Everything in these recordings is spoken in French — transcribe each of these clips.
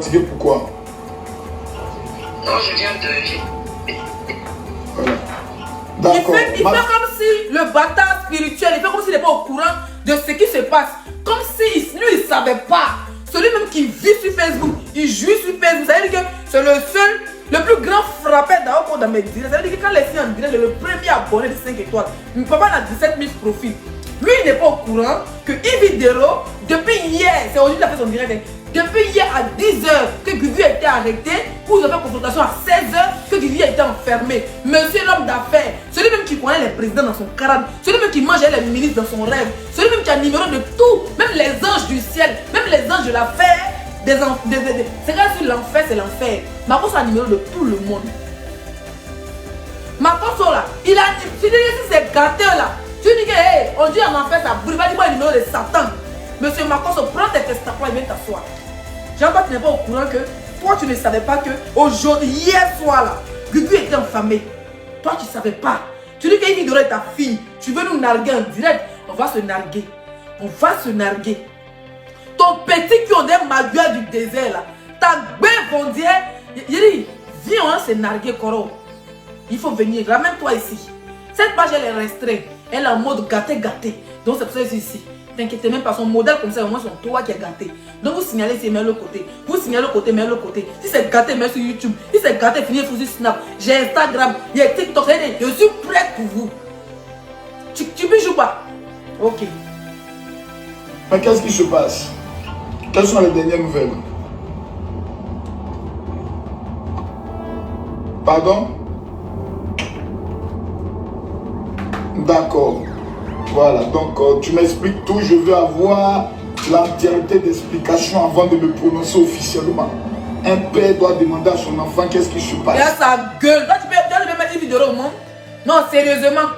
fatigué, pourquoi? Non, je viens de... Voilà. D'accord. Il fait comme si le bâtard spirituel, il fait comme s'il n'est pas au courant de ce qui se passe. Comme si lui, il ne savait pas. Celui-même qui vit sur Facebook, il joue sur Facebook. Ça veut dire que c'est le seul, le plus grand frappé dans mes directs. Ça veut dire que quand les filles en direct, le premier abonné de 5 étoiles, mon papa a 17 000 profils. Lui, il n'est pas au courant que Yves Dero, depuis hier, c'est aujourd'hui qu'il a fait son direct, depuis hier à 10h que Gugu a été arrêté, pour une confrontation à 16h que Gugu a été enfermé. Monsieur l'homme d'affaires, celui-même qui connaît les présidents dans son crâne, celui-même qui mange les ministres dans son rêve, celui-même qui a le numéro de tout, même les anges du ciel, même les anges de l'affaire, c'est quand sur l'enfer, c'est l'enfer. Marcos a le numéro de tout le monde. Marcos là, il a dit, tu dis que c'est gâté là. Tu dis que, hey, on dit en enfer, ça brûle, va dire le numéro de Satan. Monsieur Marcos, prends tes testapois et viens t'asseoir. Jean-Baptiste, tu n'es pas au courant que toi, tu ne savais pas que aujourd'hui, hier soir là, Gugu était enflammé. Toi, tu ne savais pas. Tu dis qu'il Dero est ta fille. Tu veux nous narguer en direct. On va se narguer. On va se narguer. Ton petit qui ont des maguas du désert là, ta belle bondière, il dit, viens, on va se narguer, Koro. Il faut venir, ramène-toi ici. Cette page, elle est restreinte. Elle est en mode gâté. Donc, c'est pour ça que c'est ici. T'inquiète même pas, son modèle comme ça, au moins, c'est toi qui est gâté. Donc, vous signalez, c'est mais l'autre côté. Vous signalez l'autre côté, mais l'autre côté. Si c'est gâté, mais sur YouTube. Si c'est gâté, finissez sur Snap. J'ai Instagram, il y a TikTok. Je suis prête pour vous. Tu me joues pas? Ok. Mais qu'est-ce qui se passe? Quelles sont les dernières nouvelles? Pardon? D'accord. Voilà, donc tu m'expliques tout. Je veux avoir l'entièreté d'explications avant de me prononcer officiellement. Un père doit demander à son enfant qu'est-ce qui se passe. Il a sa gueule. Là, tu peux mettre une vidéo au monde? Non, sérieusement.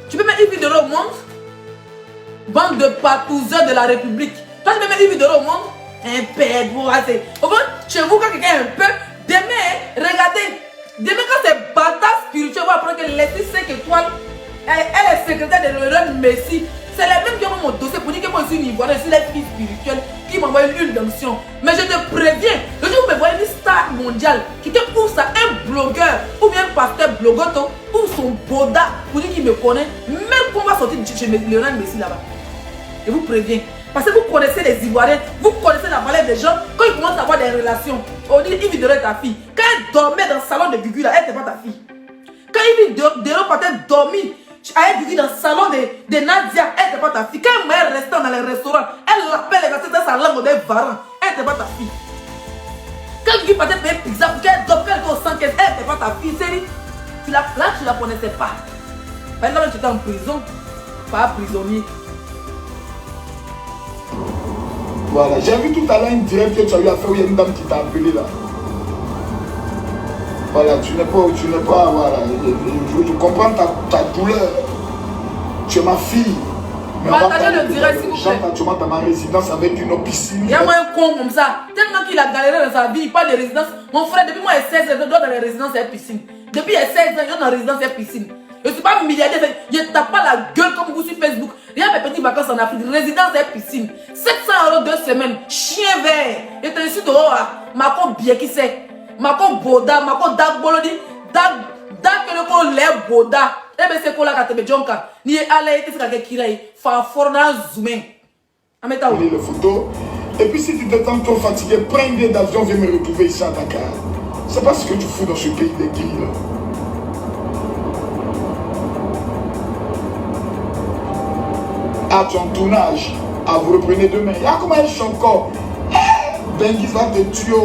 Tu peux mettre une vidéo au monde? Bande de partouzeurs de la République. Toi, tu peux mettre une vidéo au monde? Un père, vous rasez. Au moins, chez vous, quand quelqu'un est un peu, demain, regardez. Demain, quand c'est bâtard spirituel, on va apprendre que l'esprit 5 étoiles, elle est secrétaire de Laurent Messi. C'est les mêmes qui ont mon dossier pour dire que moi je suis Ivoirien, je suis les filles spirituelles qui m'envoient une d'onction. Mais je te préviens, le jour où vous me voyez une star mondiale, quelqu'un ouvre ça, un blogueur ou bien un pasteur blogueur, ouvre son boda pour dire qu'il me connaît, même qu'on va sortir de chez Laurent Messi là-bas. Je vous préviens. Parce que vous connaissez les Ivoiriens, vous connaissez la valeur des gens, quand ils commencent à avoir des relations, on dit Yves Dero est ta fille. Quand elle dormait dans le salon de Gugu là, elle n'était pas ta fille. Quand Yves Dero partait dormir avec Gugu dans le salon de Nadia, elle n'était pas ta fille. Quand elle restait dans les restaurants, elle l'appelle les gars, dans sa langue des varans, elle n'était pas ta fille. Quand Gugu partait payer pizza, qu'elle dormait au 115, elle n'était pas ta fille. Là, tu ne la connaissais pas. Maintenant, tu étais en prison, pas prisonnier. Voilà, j'ai vu tout à l'heure une direct que tu as eu à faire où il y a une dame qui t'a appelé là. Voilà, tu n'es pas, voilà, je comprends ta douleur. Tu es ma fille. Mais partagez le direct s'il vous plaît. Tu montes dans ma résidence avec une piscine. Il y a moi un con comme ça. Tellement qu'il a galéré dans sa vie, il parle de résidence. Mon frère, depuis moi, il y a 16 ans, dans les résidences et piscine. Depuis il y a 16 ans, il y a dans les résidences et piscine. Je ne suis pas milliardaire, je ne tape pas la gueule comme vous sur Facebook. Regarde mes petites vacances en Afrique, résidence et piscine. 700 € 2 semaines, chien vert. Je te suis dehors, Mako bien qui c'est. Mako Boda, Mako Dag Bolodi, Dag que le mot lève Boda. Eh bien c'est quoi la carte de Jonka? Ni allé, qu'est-ce que tu as dit? Forna zoomé. Ameta où? Les photos. Et puis si tu te sens trop fatigué, prends une billet d'avion, viens me retrouver ici à Dakar. C'est pas ce que tu fous dans ce pays des grilles. À ton tournage, vous reprenez demain. Il y a comment elle chante encore. Benguis va te tuer.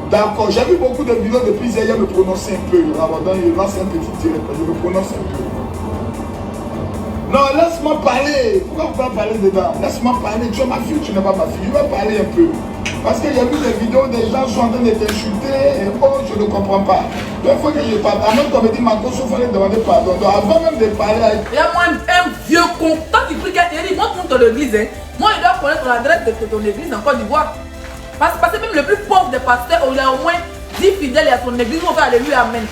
D'accord, j'ai vu beaucoup de vidéos depuis hier, il me prononcer un peu. Ramadan, il lance un petit direct, je me prononce un peu. Non, laisse-moi parler. Pourquoi on va parler dedans? Laisse-moi parler. Tu es ma fille, tu n'es pas ma fille. Je vais parler un peu. Parce qu'il y a vu des vidéos, des gens sont en train de t'insulter. Et oh, je ne comprends pas. Donc, il faut que je parle. À même qu'on me dit, Marcos, il fallait demander pardon. Donc, avant même de parler avec... Il y a moi un vieux con. Tant qu'il prie qu'il dit, montre ton église. Hein. Moi, je dois connaître l'adresse de ton église en Côte d'Ivoire. Parce que même le plus pauvre des pasteurs, il a au moins 10 fidèles à son église. On fait alléluia, amen.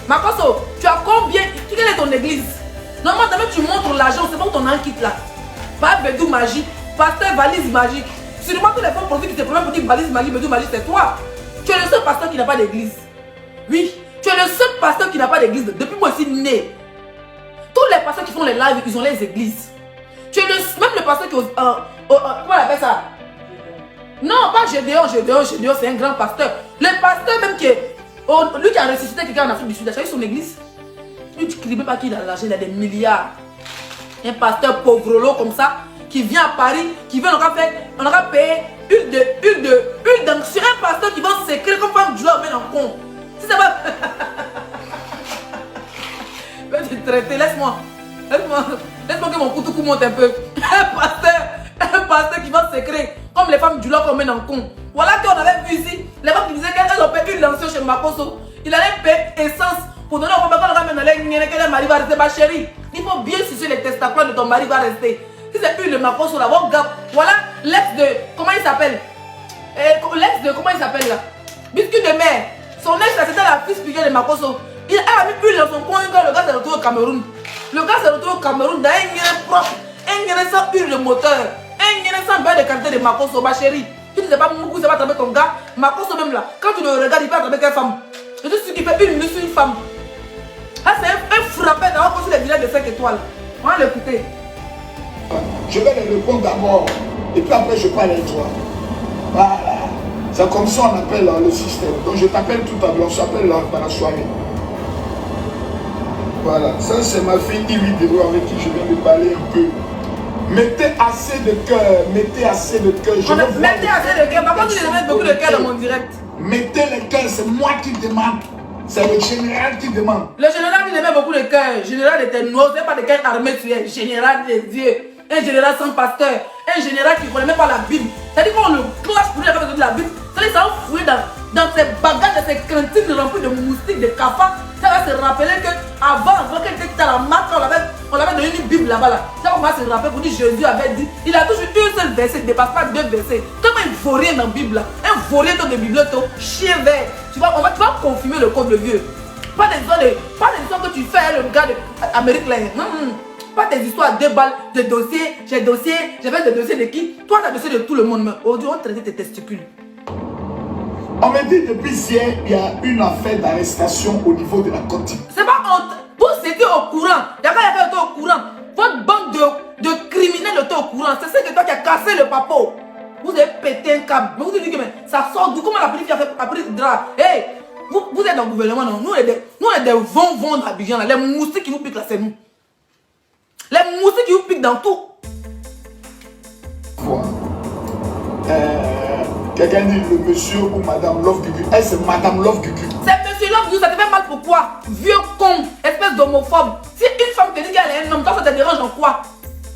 Marcos, tu as combien? Quelle est ton église? Normalement, tu montres l'argent, c'est pas ton quitte là. Pas bédou magique, pasteur valise magique. Sûrement tous les femmes produits qui se prennent pour dire Malis, Malis, Malis, c'est toi. Tu es le seul pasteur qui n'a pas d'église. Oui, tu es le seul pasteur qui n'a pas d'église. Depuis moi aussi né. Tous les pasteurs qui font les lives, ils ont les églises. Tu es même le pasteur qui... comment on appelle ça? Non, pas Gédéon, c'est un grand pasteur. Le pasteur même qui est... lui qui a ressuscité quelqu'un en Afrique du Sud, il a son église. Lui, tu ne sais pas qu'il a l'argent, il a des milliards. Un pasteur pauvrolo comme ça, qui vient à Paris, qui vient, on aura payé une d'onction. Un pasteur qui va s'écrire comme femme du met en compte. Si ça va... Laisse-moi que mon couteau monte un peu. Un pasteur qui va s'écrire comme les femmes du lot qu'on met en compte. Voilà qu'on avait vu ici, les femmes qui disaient qu'elles ont payé une d'onction chez Makoso. Il allait payer essence pour donner au papa qu'on ramène dans les que le mari va rester, ma chérie. Il faut bien sucer les testacles de ton mari va rester. Si c'est une de Makoso là, voilà l'ex de... Comment il s'appelle? L'ex de... Comment il s'appelle là? Biscuit de mer. Son ex là, c'était la fille spirituelle de Makoso. Elle a mis une dans son coin quand le gars s'est retrouvé au Cameroun. Le gars s'est retrouvé au Cameroun dans un guéret propre, un guéret sans huile de moteur, un guéret sans bain de qualité de Makoso, ma chérie. Tu ne sais pas beaucoup, ça va attraper ton gars. Makoso même là, quand tu le regardes, il peut attraper quelle femme? Je te suis qui fait une mission, une femme. Ah, c'est un frappé d'avoir construit des villages de 5 étoiles. On va l'écouter. Je vais les répondre d'abord, et puis après je parle avec toi. Voilà. C'est comme ça on appelle le système. Donc je t'appelle tout à l'heure, on s'appelle dans la soirée. Voilà, ça c'est ma fille Ividéo avec qui je viens de parler un peu. Mettez assez de cœur, mettez assez de cœur. Mettez assez de cœur, par contre tu mets beaucoup de cœur dans mon direct. Mettez le cœur, c'est moi qui demande. C'est le général qui demande. Le général il met beaucoup de cœur. Général était noir, c'est pas de quelle armée tu es. Général des dieux. Un général sans pasteur. Un général qui ne connaît même pas la Bible. C'est-à-dire qu'on le classe pour lui avec la Bible. C'est-à-dire ça va fouiller dans ses bagages, dans ses cantines remplies de moustiques, de cafards. Ça va se rappeler qu'avant quelqu'un qui t'a la marque, on l'avait donné une Bible là-bas. Là. Ça va se rappeler pour dire Jésus avait dit. Il a toujours une seule verset, il ne dépasse pas 2 versets. Comment il ne faut rien dans la Bible là. Un vaurien de bibliothèque, chien vert. Tu vas confirmer le code le vieux. Pas des histoires que tu fais le gars d'Amérique là. Pas des histoires à 2 balles, de dossiers, j'ai fait des dossiers de qui? Toi, tu as dossier de tout le monde, mais aujourd'hui, on traite tes testicules. On me dit depuis hier, il y a une affaire d'arrestation au niveau de la Côte d'Ivoire. C'est pas honte. Vous étiez au courant. D'accord, il y avait été au courant. Votre bande de criminels était au courant. C'est ça que toi qui as cassé le papo. Vous avez pété un câble. Mais vous vous dites que ça sort d'où? Comment la police a pris le drap? Hey, vous êtes dans le gouvernement, non? Nous, on est des vents d'Abidjan. Les moustiques qui nous piquent là, c'est nous. Les moustiques qui vous piquent dans tout. Quelqu'un dit le monsieur ou madame Love Gugu. Elle, c'est madame Love Gugu. C'est monsieur Love Gugu, ça te fait mal pourquoi? Vieux con, espèce d'homophobe. Si une femme te dit qu'elle est un homme, toi ça te dérange en quoi?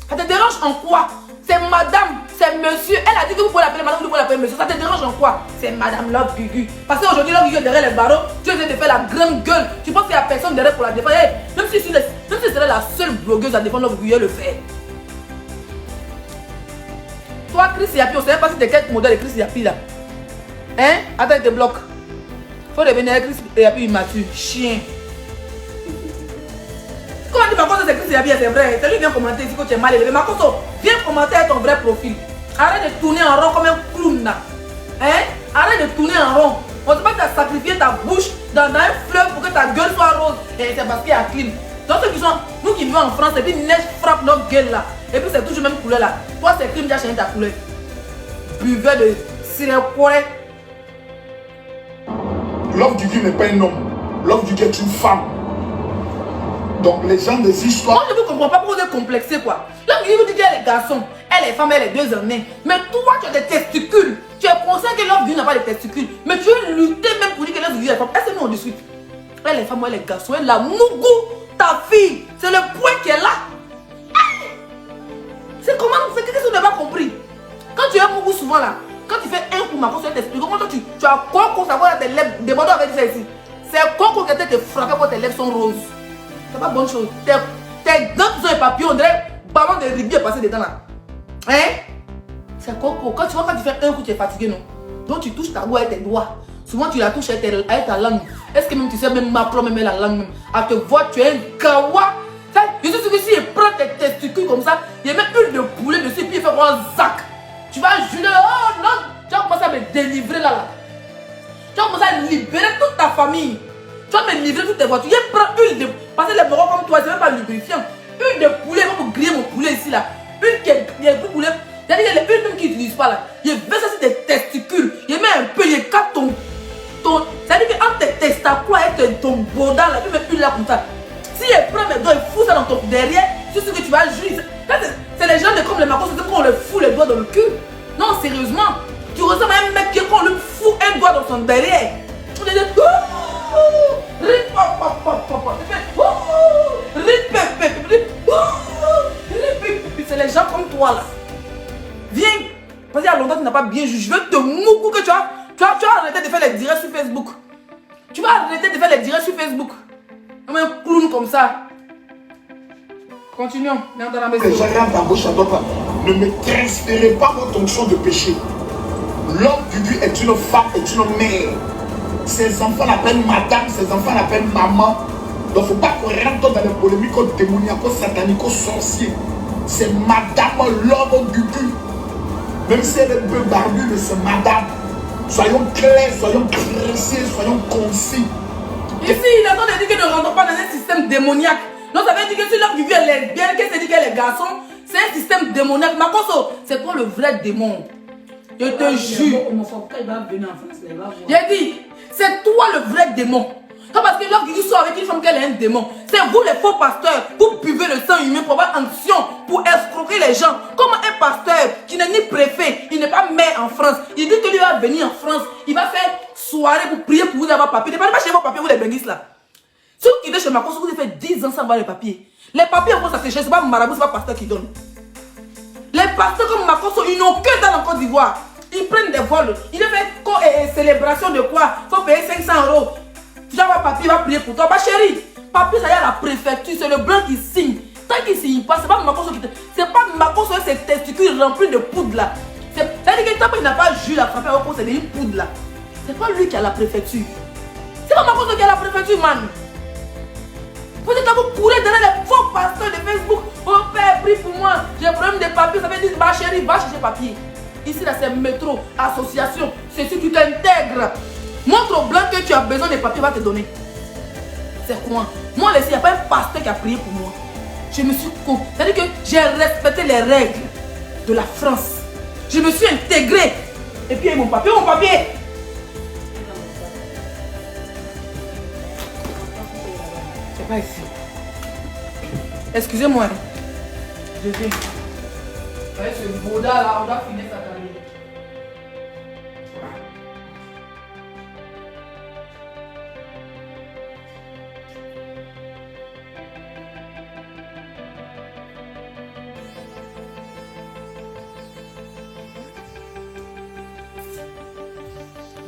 Ça te dérange en quoi? C'est madame, c'est monsieur. Elle a dit que vous pouvez l'appeler madame, vous pouvez l'appeler monsieur. Ça te dérange en quoi? C'est madame Love Gugu. Parce qu'aujourd'hui, Love Gugu est derrière les barreaux. Tu essaies de faire la grande gueule. Tu penses qu'il n'y a personne derrière pour la défendre. Hey, même si serait la seule blogueuse à défendre Love Gugu, elle le fait. Toi, Chris Yapi, on ne sait pas si t'es quel modèle de Chris Yapi là. Hein? Attends, il te bloque. Faut devenir Chris Yapi immature. Chien. Quand on dit Makoso c'est Chris Yapi, c'est vrai. C'est lui qui vient commenter ici que tu es mal élevé. Makoso, viens commenter avec ton vrai profil. Arrête de tourner en rond comme un clown là. Hein? Arrête de tourner en rond. On ne sait pas que tu as sacrifié ta bouche dans un fleuve pour que ta gueule soit rose. Et c'est parce qu'il y a clim. Donc ceux qui sont, nous qui vivons en France, et puis neige frappe notre gueule là. Et puis c'est toujours la même couleur là. Toi c'est crime, tu as changé ta couleur. Buveur de sirop. Love Gugu n'est pas un homme. Love Gugu est une femme. Donc les gens des histoires. Moi je ne comprends pas pourquoi vous êtes complexé quoi. Love Gugu vous dit qu'elle est garçon, elle est femme, elle est 2 années. Mais toi tu as des testicules. Tu es conscient que Love Gugu n'a pas de testicules. Mais tu veux lutter même pour dire que Love Gugu est femme. Est-ce que nous on discute? Elle est femme, elle est garçon, elle a mougou. Ta fille, c'est le point qui est là. C'est comment, c'est qu'est-ce que tu n'as pas compris? Quand tu es beaucoup souvent là, quand tu fais un coup, Makoso, je t'explique comment tu as quoi qu'on savoir tes lèvres, des bandeaux avec ça ici. C'est quoi qu'on te frapper quand tes lèvres sont roses. C'est pas bonne chose. Tes dents sont des papillons, on dirait ballon de rugby est passé dedans là. Hein? C'est quoi quand tu vois quand tu fais un coup, tu es fatigué, non? Donc tu touches ta goût avec tes doigts. Souvent tu la touches avec ta langue. Est-ce que même tu sais même Macron même la langue même? À te voir, tu es un gawa. Je suis sûr que si il prend tes testicules comme ça, il met une de poulet dessus et puis il fait un zac. Tu vas jurer, oh non, tu vas commencer à me délivrer là. Tu vas commencer à libérer toute ta famille. Tu vas me livrer toutes tes voitures. Je prends une de... Parce que les morons comme toi, c'est même pas lubrifiant. Une de poulet, il va me griller mon poulet ici là. Une qui est plus poulet. C'est-à-dire qu'il y a une qui n'utilise pas là. Je verse ça sur tes testicules. Je mets un peu, je capte ton... C'est-à-dire qu'entre tes testacules et ton boda là, tu mets une là comme ça. Si elle prend mes doigts, il fout ça dans ton derrière, c'est ce que tu vas juger. C'est les gens de comme les macos, c'est qu'on leur fout les doigts dans le cul. Non, sérieusement. Tu ressembles à un mec qui, quand on lui fout un doigt dans son derrière, on te dit... C'est les gens comme toi là. Viens. Parce qu'il y a longtemps que tu n'as pas bien jugé. Je veux te moucou que tu vas arrêter de faire les directs sur Facebook. Tu vas arrêter de faire les directs sur Facebook. Comme un clown comme ça. Continuons. Dans la maison. J'arrive à gauche à droite. Ne me transférez pas votre onction de péché. L'homme Gugu est une femme, est une mère. Ses enfants l'appellent madame, ses enfants l'appellent maman. Donc il ne faut pas qu'on rentre dans les polémiques démoniaques, sataniques, sorciers. C'est madame l'homme Gugu. Même si elle est un peu barbue, mais c'est madame. Soyons clairs, soyons précis, soyons concis. Ici, il a dit que ne rentre pas dans un système démoniaque. Donc ça veut dire que si l'homme Gugu est lesbienne, qu'est-ce que dit qu'elle est garçon, c'est un système démoniaque. Makoso, c'est toi le vrai démon. Je te jure. J'ai dit, c'est toi le vrai démon. C'est parce que l'homme Gugu sort avec une femme qu'elle est un démon. C'est vous les faux pasteurs. Vous buvez le sang humain pour avoir onction, pour escroquer les gens. Comme un pasteur qui n'est ni préfet, il n'est pas maire en France. Il dit que lui va venir en France. Il va faire soirée pour prier pour vous avoir papier. Ne parlez pas chez vos papiers, vous les bénissez là. Si vous quittez chez Macron, vous avez fait 10 ans sans avoir les papiers. Les papiers en France, ça s'échelle. Ce n'est pas marabout, ce n'est pas pasteur qui donne. Les pasteurs comme Macron, ils n'ont que dans la Côte d'Ivoire. Ils prennent des vols. Ils fait célébration de quoi? Il faut payer 500 €. Tu vas avoir papier, il va prier pour toi. Bah chérie, papier, ça y est à la préfecture. C'est le blanc qui signe. Tant qu'il ne signe pas, c'est pas Macron qui te... C'est pas Macron sur ses testicules remplis de poudre là. C'est-à-dire que tant qu'il n'a pas jus la frappé au c'est une poudre là. C'est pas lui qui a la préfecture. C'est pas Macron qui a la préfecture, man. Vous êtes là, vous courez derrière les faux pasteurs de Facebook. Oh père, prie pour moi. J'ai un problème de papier. Ça veut dire, bah chérie, va chercher papier. Ici, là, c'est métro, association. C'est si tu t'intègres. Montre au blanc que tu as besoin de papier, va te donner. C'est quoi? Moi, il n'y a pas un pasteur qui a prié pour moi. Je me suis... C'est-à-dire que j'ai respecté les règles de la France. Je me suis intégré. Et puis, mon papier, mon papier. C'est pas ici. Excusez-moi. Je viens. Avec ce Bouddha là, on doit finir sa carrière.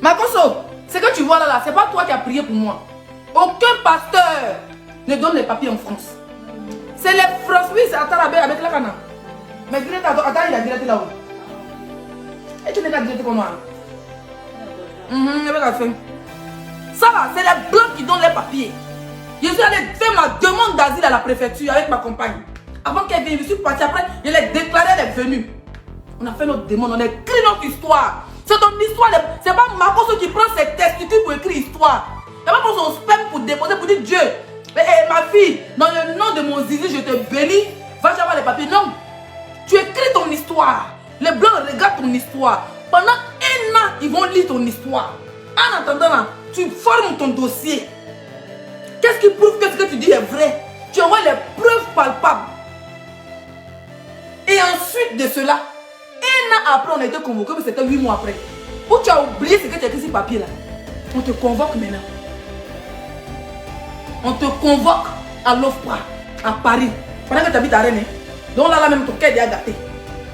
Makoso, ce que tu vois là, c'est pas toi qui as prié pour moi. Aucun pasteur ne donne les papiers en France. C'est les Français, oui, c'est à Tarabé avec la cana. Mais attends, il a dilaté là-haut. Et tu n'es pas dilaté comme moi. Ça va, c'est les blancs qui donnent les papiers. Je suis allé faire ma demande d'asile à la préfecture avec ma compagne. Avant qu'elle vienne, je suis parti après, je l'ai déclaré, elle est venue. On a fait notre demande, on a écrit notre histoire. C'est ton histoire, c'est pas Makoso qui prend ses testicules pour écrire histoire. Il n'a pas pris son sperme pour déposer, pour dire Dieu. Ma fille, dans le nom de mon zizi, je te bénis. Va avoir les papiers. Non. Tu écris ton histoire. Les blancs regardent ton histoire. Pendant un an, ils vont lire ton histoire. En attendant, là, tu formes ton dossier. Qu'est-ce qui prouve que ce que tu dis est vrai? Tu envoies les preuves palpables. Et ensuite de cela, un an après, on a été convoqué, mais c'était 8 mois après. Où tu as oublié ce que tu as écrit sur papier là. On te convoque maintenant. On te convoque à l'OFPRA, à Paris. Pendant que tu habites à Rennes. Donc là, même ton cœur est déjà gâté.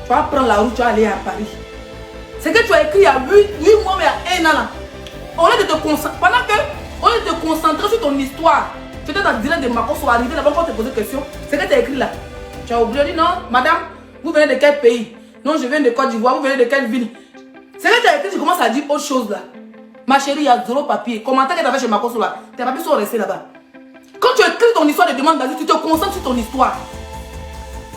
Tu vas prendre la route, tu vas aller à Paris. Ce que tu as écrit il y a 8 mois, mais il y a 1 an là. Au lieu de te concentrer, pendant que, au lieu de te concentrer sur ton histoire, tu étais dans le direct de Makoso, arrivé là-bas pour te poser des questions. Ce que tu as écrit là. Tu as oublié, dit non, madame, vous venez de quel pays? Non, je viens de Côte d'Ivoire, vous venez de quelle ville? Ce que tu as écrit, tu commences à dire autre chose là. Ma chérie, il y a 0 papier. Commentaire que tu avais chez Makoso là, tes papiers sont restés là-bas. Quand tu écris ton histoire de demande d'asile, tu te concentres sur ton histoire.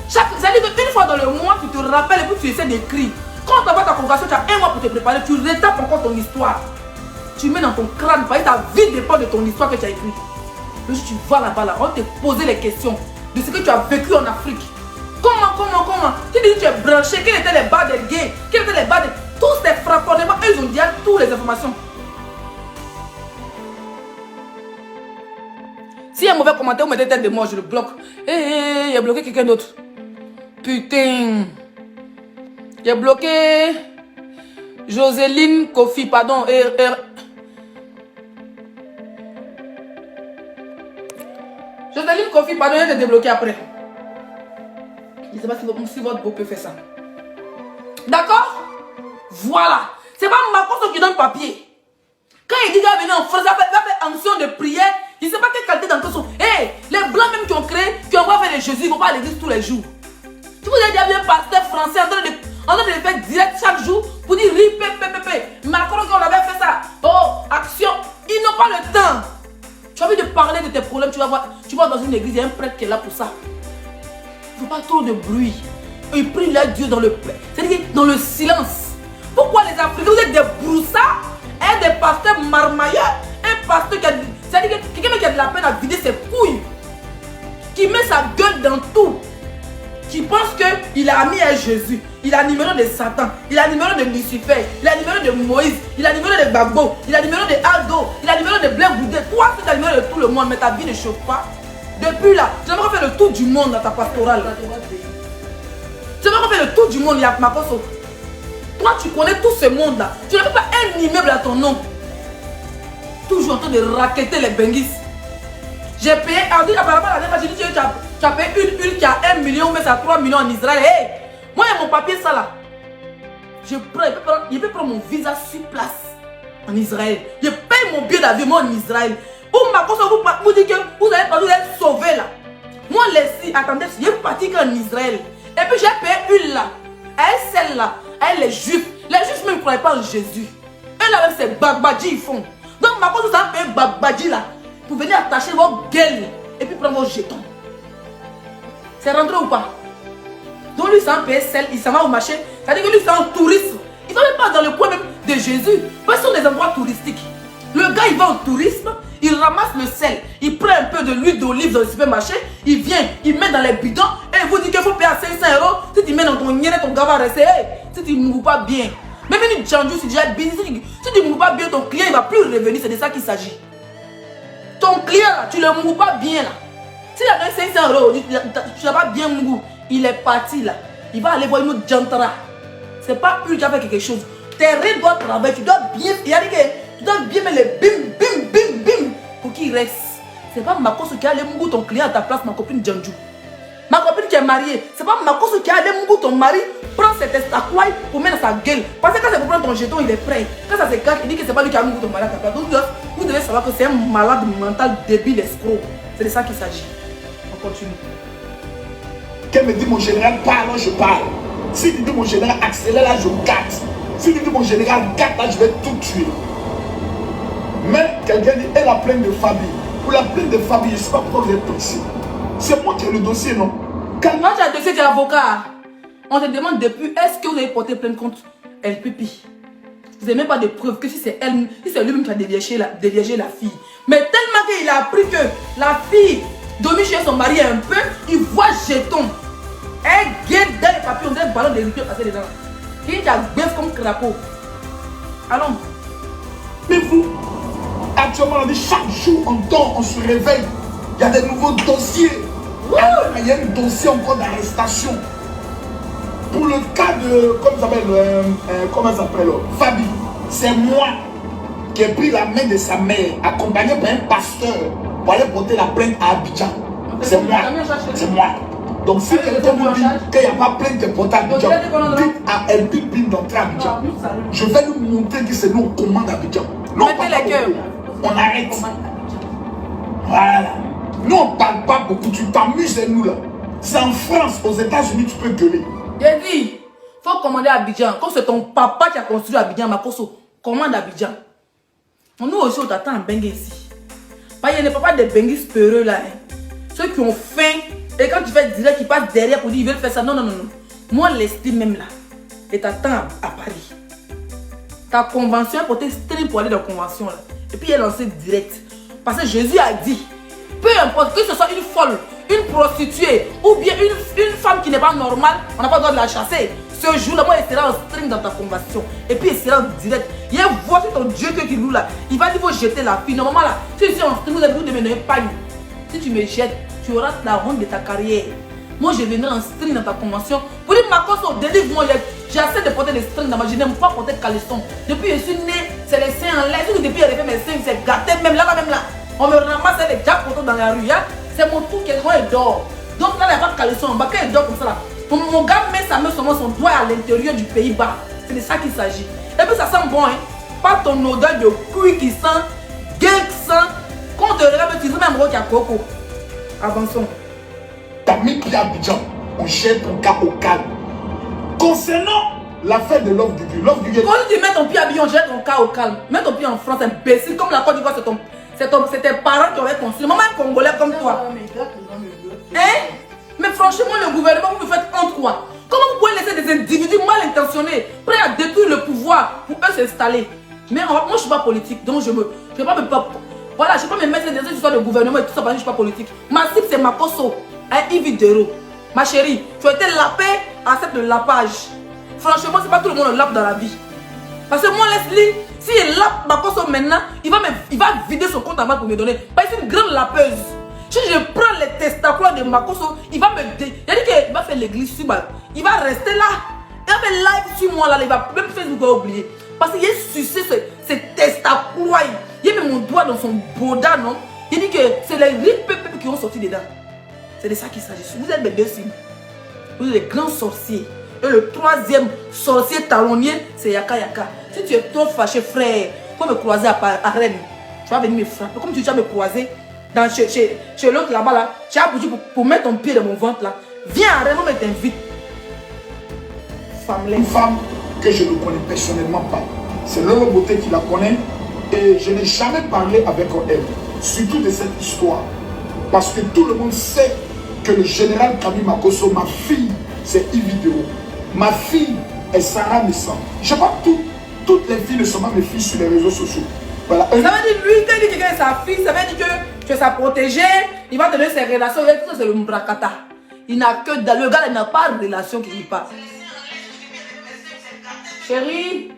C'est-à-dire qu'une fois dans le mois, tu te rappelles et puis tu essaies d'écrire. Quand tu vas ta congrégation, tu as un mois pour te préparer, tu retapes encore ton histoire. Tu mets dans ton crâne, parce que ta vie dépend de ton histoire que tu as écrite. Le jour où tu vas là-bas, là, on va te poser les questions de ce que tu as vécu en Afrique. Comment tu dis que tu es branché, quels étaient les bas des gays, quels étaient les bas des... Tous ces frapponnements, eux, ils ont dit toutes les informations. Si il y a un mauvais commentaire, vous mettez tête de moi, je le bloque. Il a bloqué quelqu'un d'autre. Putain. Il a bloqué Joséline Kofi, pardon. Joséline Kofi, pardon, il est débloqué après. Je ne sais pas si votre beau peut faire ça. D'accord? Voilà. C'est pas Makosso qui donne papier. Quand il dit qu'il va venir en France, il va faire action de prière. Je ne sais pas quelle qualité d'encore sont. Les blancs même qui ont créé, qui envoient faire les Jésus, ils ne vont pas à l'église tous les jours. Si vous avez déjà vu un pasteur français en train de le faire direct chaque jour pour dire Macron, on avait fait ça. Oh, action. Ils n'ont pas le temps. Tu as envie de parler de tes problèmes, tu vas dans une église, il y a un prêtre qui est là pour ça. Il ne faut pas trop de bruit. Ils prient leur Dieu dans le silence. Pourquoi les Africains, vous êtes des broussards, des pasteurs marmailleurs, un pasteur qui a... C'est-à-dire quelqu'un qui a de la peine à vider ses couilles, qui met sa gueule dans tout, qui pense qu'il a ami à Jésus, il a le numéro de Satan, il a le numéro de Lucifer, il a le numéro de Moïse, il a le numéro de Gbagbo, il a le numéro de Aldo, il a le numéro de Blaise Goudé. Toi, tu as le numéro de tout le monde, mais ta vie ne chauffe pas. Depuis là, tu n'as pas fait le tour du monde dans ta pastorale. Tu n'as pas fait le tour du monde, il y a Makosso. Toi, tu connais tout ce monde-là. Tu n'as pas un immeuble à ton nom. Toujours en train de racketter les benguis. J'ai payé, apparemment la dernière fois, j'ai dit que tu as payé une huile qui a 1 million, mais ça a 3 millions en Israël. Moi, il y a mon papier, ça là. Il peut prendre mon visa sur place en Israël. Je paye mon billet d'avion en Israël. Ou ma cause, vous dites que vous allez être sauvé là. Moi, attendez, je suis parti en Israël. Et puis j'ai payé une là. Elle, celle-là, elle est juive. Les juifs même ne croyaient pas en Jésus. Elle avec ses bagbadji, ils font. Donc ma cause, vous avez payé bagbadji là. Pour venir attacher vos gueules et puis prendre vos jetons. C'est rentré ou pas? Donc lui, s'en paye celle, il s'en va au marché. C'est-à-dire que lui, c'est un tourisme. Il ne va même pas dans le coin même de Jésus. Parce que ce sont des endroits touristiques. Le gars, il va au tourisme, il ramasse le sel, il prend un peu de l'huile d'olive dans le supermarché, il vient, il met dans les bidons et il vous dit qu'il faut payer à 500 €. Si tu mets dans ton nienne, ton gars va rester. Si tu ne mouves pas bien, même une Django, si tu ne mouves pas bien, ton client il ne va plus revenir. C'est de ça qu'il s'agit. Ton client, là, tu ne le mouves pas bien. Là. S'il a donné 500 €, tu n'as pas bien mouvu, il est parti là. Il va aller voir une autre Jantara. Ce n'est pas lui qui a fait quelque chose. Tes règles doivent travailler, tu dois bien. Tu dois bien mettre les bim pour qu'il reste. C'est pas Makosso qui a allé mourir ton client à ta place, ma copine Djanju. Ma copine qui est mariée, c'est pas Makosso qui a allé mourir ton mari, prend cet estacouaille pour mettre dans sa gueule. Parce que quand c'est pour prendre ton jeton, il est prêt. Quand ça se cache, il dit que c'est pas lui qui a mourir ton mari à ta place. Donc vous devez savoir que c'est un malade mental, débile, escroc. C'est de ça qu'il s'agit. On continue. Qu'elle me dit mon général parle, je parle. Si tu dis mon général accélère là, je gâte. Si tu dis mon général gâte là, je vais tout tuer. Mais quelqu'un dit, elle a plein de familles. Pour la pleine de familles, je ne sais pas pourquoi vous êtes pressé. C'est moi qui ai le dossier, non? Quand tu as le dossier, tu es avocat. On te demande depuis, est-ce que vous avez porté plainte contre El Pipi? Vous n'avez même pas de preuves que si c'est elle, si c'est lui-même qui a déviégé la fille. Mais tellement qu'il a appris que la fille dormit chez son mari un peu, il voit jeton. Elle guette dans les papiers, on dirait un ballon de rupture passé dedans. Qui a bœuf comme crapaud. Allons. Mais vous, actuellement, on dit chaque jour, on dort, on se réveille. Il y a des nouveaux dossiers. Il y a un dossier encore d'arrestation. Pour le cas de, comment ça s'appelle, Fabi, c'est moi qui ai pris la main de sa mère, accompagné par un pasteur, pour aller porter la plainte à Abidjan. C'est moi. C'est moi. Donc si quelqu'un vous dit qu'il n'y a pas plainte de porter à Abidjan, dites à El Pipi d'entrer à Abidjan. Je vais lui montrer que c'est nous on commande à Abidjan. Non, on arrête. Voilà. Nous on ne parle pas beaucoup, tu t'amuses et nous là. C'est en France, aux États-Unis, tu peux gueuler. J'ai dit, il faut commander à Abidjan. Quand c'est ton papa qui a construit Abidjan, Makosso, commande à Abidjan. Nous aussi, on t'attend en Bengue ici. Il y a des papas de Benguis peureux là. Hein. Ceux qui ont faim, et quand tu fais direct, ils passent derrière pour dire ils veulent faire ça. Non. Moi, l'estime même là. et t'attend à Paris. Ta convention est portée string pour aller dans la convention là. Et puis elle est lancée direct. Parce que Jésus a dit, peu importe que ce soit une folle, une prostituée ou bien une femme qui n'est pas normale, on n'a pas le droit de la chasser. Ce jour-là, moi, il sera en string dans ta convention. Et puis il sera en direct. Il y a une voix sur ton Dieu que tu loues là. Il va dire, il faut jeter la fille. Normalement là, si tu es en string, vous avez de me donner pas. Si tu me jettes, tu auras la honte de ta carrière. Moi, je viendrai en string dans ta convention. Pour dire, Makosso, délivre-moi. J'ai assez de porter des strings dans ma vie. Je n'aime pas porter de caleçon. Depuis que je suis né, c'est les seins en l'air. Depuis que j'ai fait mes seins, c'est gâté. Même là, on me ramasse les jack photos dans la rue. Hein? C'est mon tour, quelqu'un est dehors. Donc là, il n'y a pas de caleçon. En bas, quand il dort comme ça là. Mon gars met sa main sur son doigt à l'intérieur du Pays-Bas. C'est de ça qu'il s'agit. Et puis ça sent bon, hein. Pas ton odeur de cuir qui sent, gay qui sent. Quand on te regarde, tu dis même gros qu'il y a coco. Avançons. T'as mis pied à Abidjan, on jette ton cas au calme. Concernant l'affaire de l'offre du Dieu, quand tu mets ton pied à Abidjan, on jette ton cas au calme. Mets ton pied en France, imbécile. Comme la Côte d'Ivoire, c'est tes parents qui auraient construit. Maman est congolais comme toi. Hein? Mais franchement, le gouvernement, vous me faites honte quoi? Comment vous pouvez laisser des individus mal intentionnés prêts à détruire le pouvoir pour eux s'installer? Mais moi, je ne suis pas politique, donc je ne vais pas me... Voilà, je ne vais pas me mettre dans cette histoire de gouvernement et tout ça parce que je ne suis pas politique. Ma cible, c'est Makosso, un Ividero. Ma chérie, tu as été lapé, accepte le lapage. Franchement, ce n'est pas tout le monde le lape dans la vie. Parce que moi, Leslie, s'il lape Makosso maintenant, il va vider son compte en banque pour me donner. Parce que c'est une grande lapeuse. Si je prends les testacoles de Makosso, il va me... Il a dit qu'il va faire l'église sur moi. Il va rester là. Il va faire live sur moi là. Il va même Facebook va oublier. Parce qu'il a sucé ces testacoles. Il a mis mon doigt dans son boda, non? Il dit que c'est les riches qui ont sorti dedans. C'est de ça qu'il s'agit. Vous êtes mes deux signes. Vous êtes les grands sorciers. Et le troisième sorcier talonnier, c'est Yaka Yaka. Si tu es trop fâché, frère, pour me croiser à Rennes, tu vas venir me frapper. Comme tu vas me croiser chez l'autre là-bas, là, tu as bouger pour mettre ton pied dans mon ventre là. Viens à Rennes, on t'invite. Une femme que je ne connais personnellement pas. C'est Lolo Beauté qui la connaît. Et je n'ai jamais parlé avec elle. Surtout de cette histoire. Parce que tout le monde sait que le général Camille Makosso, ma fille, c'est Ivideo. Ma fille est Sarah Nissan. Je sais pas, toutes les filles ne sont pas mes filles sur les réseaux sociaux. Voilà. Ça veut dire, lui, quand il dit que c'est sa fille, ça veut dire que tu es sa protégée, il va te donner ses relations, et tout ça, c'est le mbrakata. Il n'a que dalle. Le gars, il n'a pas de relation qui lui passe. Chérie.